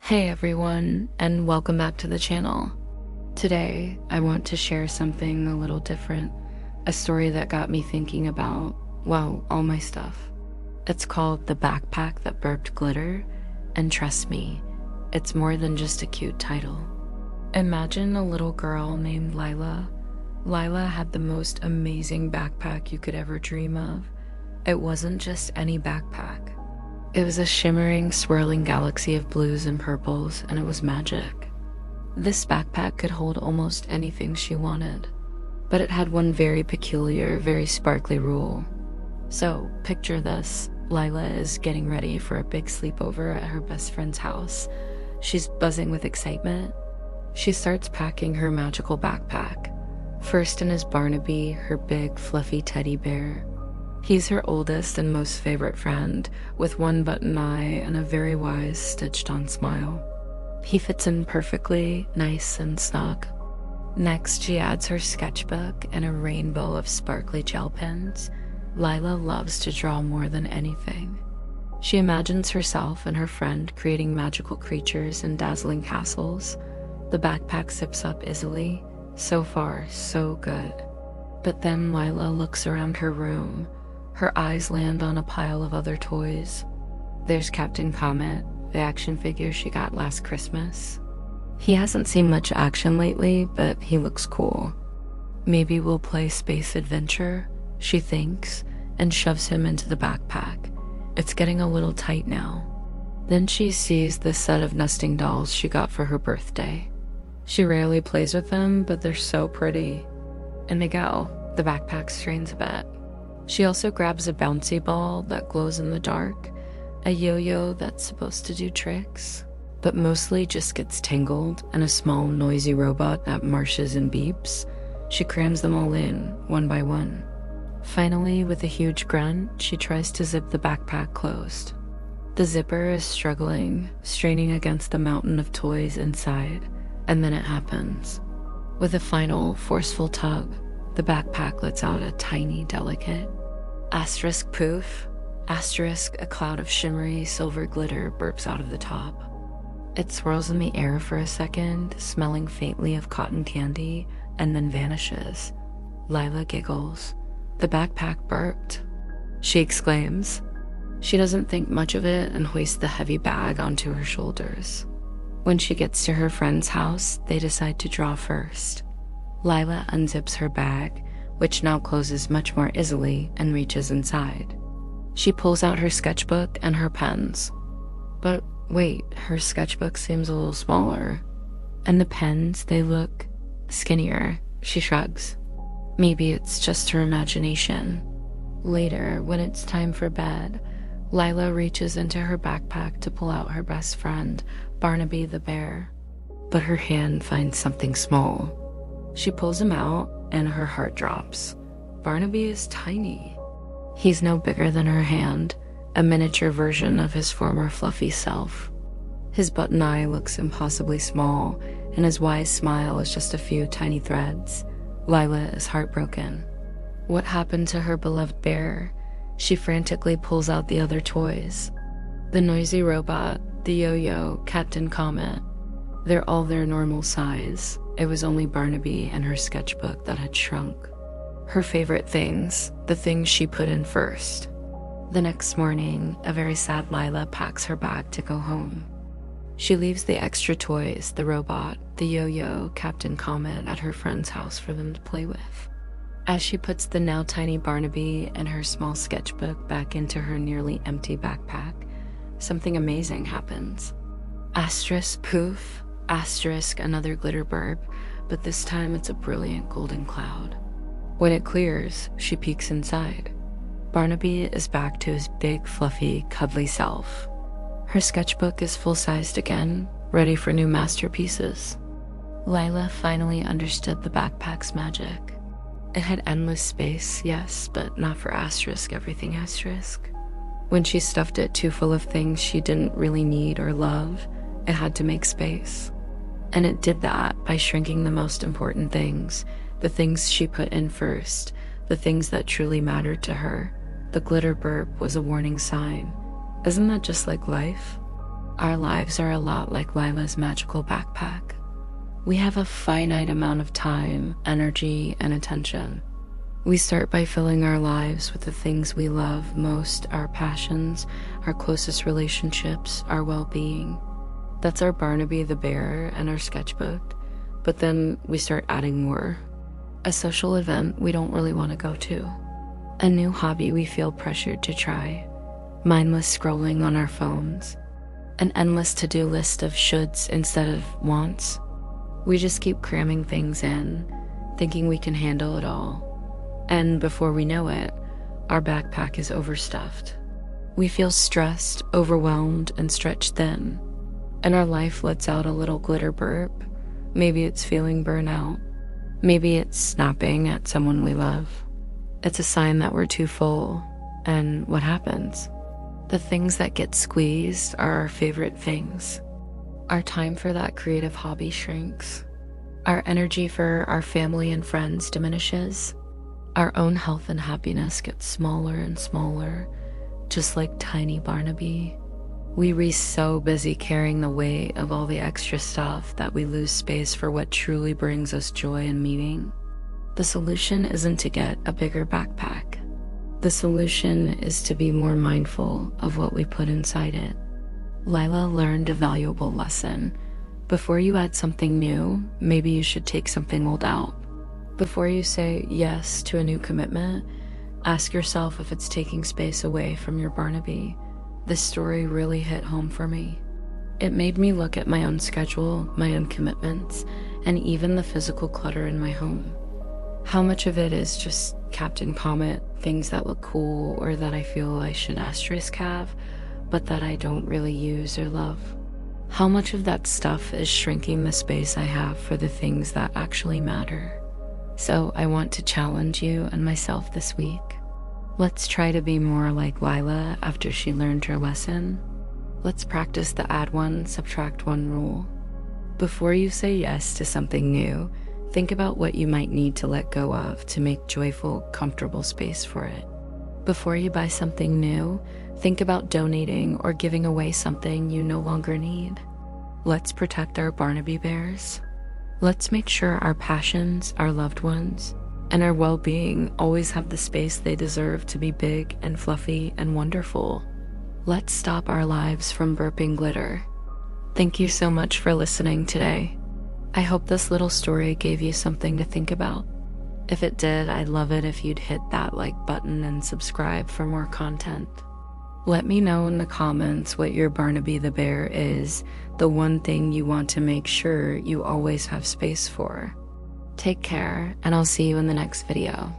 Hey everyone, and welcome back to the channel. Today, I want to share something a little different, a story that got me thinking about, well, all my stuff. It's called The Backpack That Burped Glitter, and trust me, it's more than just a cute title. Imagine a little girl named Lila. Lila had the most amazing backpack you could ever dream of. It wasn't just any backpack. It was a shimmering, swirling galaxy of blues and purples, and it was magic. This backpack could hold almost anything she wanted, but it had one very peculiar, very sparkly rule. So, picture this. Lila is getting ready for a big sleepover at her best friend's house. She's buzzing with excitement. She starts packing her magical backpack. First in is Barnaby, her big, fluffy teddy bear. He's her oldest and most favorite friend, with one button eye and a very wise, stitched-on smile. He fits in perfectly, nice and snug. Next, she adds her sketchbook and a rainbow of sparkly gel pens. Lila loves to draw more than anything. She imagines herself and her friend creating magical creatures and dazzling castles. The backpack zips up easily. So far, so good. But then Lila looks around her room. Her eyes land on a pile of other toys. There's Captain Comet, the action figure she got last Christmas. He hasn't seen much action lately, but he looks cool. Maybe we'll play Space Adventure, she thinks, and shoves him into the backpack. It's getting a little tight now. Then she sees the set of nesting dolls she got for her birthday. She rarely plays with them, but they're so pretty. In they go. The backpack strains a bit. She also grabs a bouncy ball that glows in the dark, a yo-yo that's supposed to do tricks, but mostly just gets tangled, and a small, noisy robot that marshes and beeps. She crams them all in, one by one. Finally, with a huge grunt, she tries to zip the backpack closed. The zipper is struggling, straining against the mountain of toys inside, and then it happens. With a final, forceful tug, the backpack lets out a tiny, delicate asterisk poof. Asterisk, a cloud of shimmery silver glitter burps out of the top. It swirls in the air for a second, smelling faintly of cotton candy, and then vanishes. Lila giggles. The backpack burped, she exclaims. She doesn't think much of it and hoists the heavy bag onto her shoulders. When she gets to her friend's house, they decide to draw first. Lila unzips her bag, which now closes much more easily, and reaches inside. She pulls out her sketchbook and her pens. But wait, her sketchbook seems a little smaller. And the pens, they look skinnier, she shrugs. Maybe it's just her imagination. Later, when it's time for bed, Lila reaches into her backpack to pull out her best friend, Barnaby the Bear. But her hand finds something small. She pulls him out, and her heart drops. Barnaby is tiny. He's no bigger than her hand, a miniature version of his former fluffy self. His button eye looks impossibly small, and his wise smile is just a few tiny threads. Lila is heartbroken. What happened to her beloved bear? She frantically pulls out the other toys. The noisy robot, the yo-yo, Captain Comet. They're all their normal size. It was only Barnaby and her sketchbook that had shrunk. Her favorite things, the things she put in first. The next morning, a very sad Lila packs her bag to go home. She leaves the extra toys, the robot, the yo-yo, Captain Comet at her friend's house for them to play with. As she puts the now tiny Barnaby and her small sketchbook back into her nearly empty backpack, something amazing happens. Asterisk poof. Asterisk, another glitter burp, but this time it's a brilliant golden cloud. When it clears, she peeks inside. Barnaby is back to his big, fluffy, cuddly self. Her sketchbook is full-sized again, ready for new masterpieces. Lila finally understood the backpack's magic. It had endless space, yes, but not for Asterisk everything Asterisk. When she stuffed it too full of things she didn't really need or love, it had to make space. And it did that by shrinking the most important things, the things she put in first, the things that truly mattered to her. The glitter burp was a warning sign. Isn't that just like life? Our lives are a lot like Lila's magical backpack. We have a finite amount of time, energy, and attention. We start by filling our lives with the things we love most, our passions, our closest relationships, our well-being. That's our Barnaby the Bear and our sketchbook. But then we start adding more. A social event we don't really want to go to. A new hobby we feel pressured to try. Mindless scrolling on our phones. An endless to-do list of shoulds instead of wants. We just keep cramming things in, thinking we can handle it all. And before we know it, our backpack is overstuffed. We feel stressed, overwhelmed, and stretched thin. And our life lets out a little glitter burp. Maybe it's feeling burnout. Maybe it's snapping at someone we love. It's a sign that we're too full. And what happens? The things that get squeezed are our favorite things. Our time for that creative hobby shrinks. Our energy for our family and friends diminishes. Our own health and happiness gets smaller and smaller, just like tiny Barnaby. We're so busy carrying the weight of all the extra stuff that we lose space for what truly brings us joy and meaning. The solution isn't to get a bigger backpack. The solution is to be more mindful of what we put inside it. Lila learned a valuable lesson. Before you add something new, maybe you should take something old out. Before you say yes to a new commitment, ask yourself if it's taking space away from your Barnaby. This story really hit home for me. It made me look at my own schedule, my own commitments, and even the physical clutter in my home. How much of it is just Captain Comet, things that look cool or that I feel I should asterisk have, but that I don't really use or love? How much of that stuff is shrinking the space I have for the things that actually matter? So I want to challenge you and myself this week. Let's try to be more like Lila after she learned her lesson. Let's practice the add one, subtract one rule. Before you say yes to something new, think about what you might need to let go of to make joyful, comfortable space for it. Before you buy something new, think about donating or giving away something you no longer need. Let's protect our Barnaby bears. Let's make sure our passions, our loved ones, and our well-being always have the space they deserve to be big and fluffy and wonderful. Let's stop our lives from burping glitter. Thank you so much for listening today. I hope this little story gave you something to think about. If it did, I'd love it if you'd hit that like button and subscribe for more content. Let me know in the comments what your Barnaby the Bear is, the one thing you want to make sure you always have space for. Take care, and I'll see you in the next video.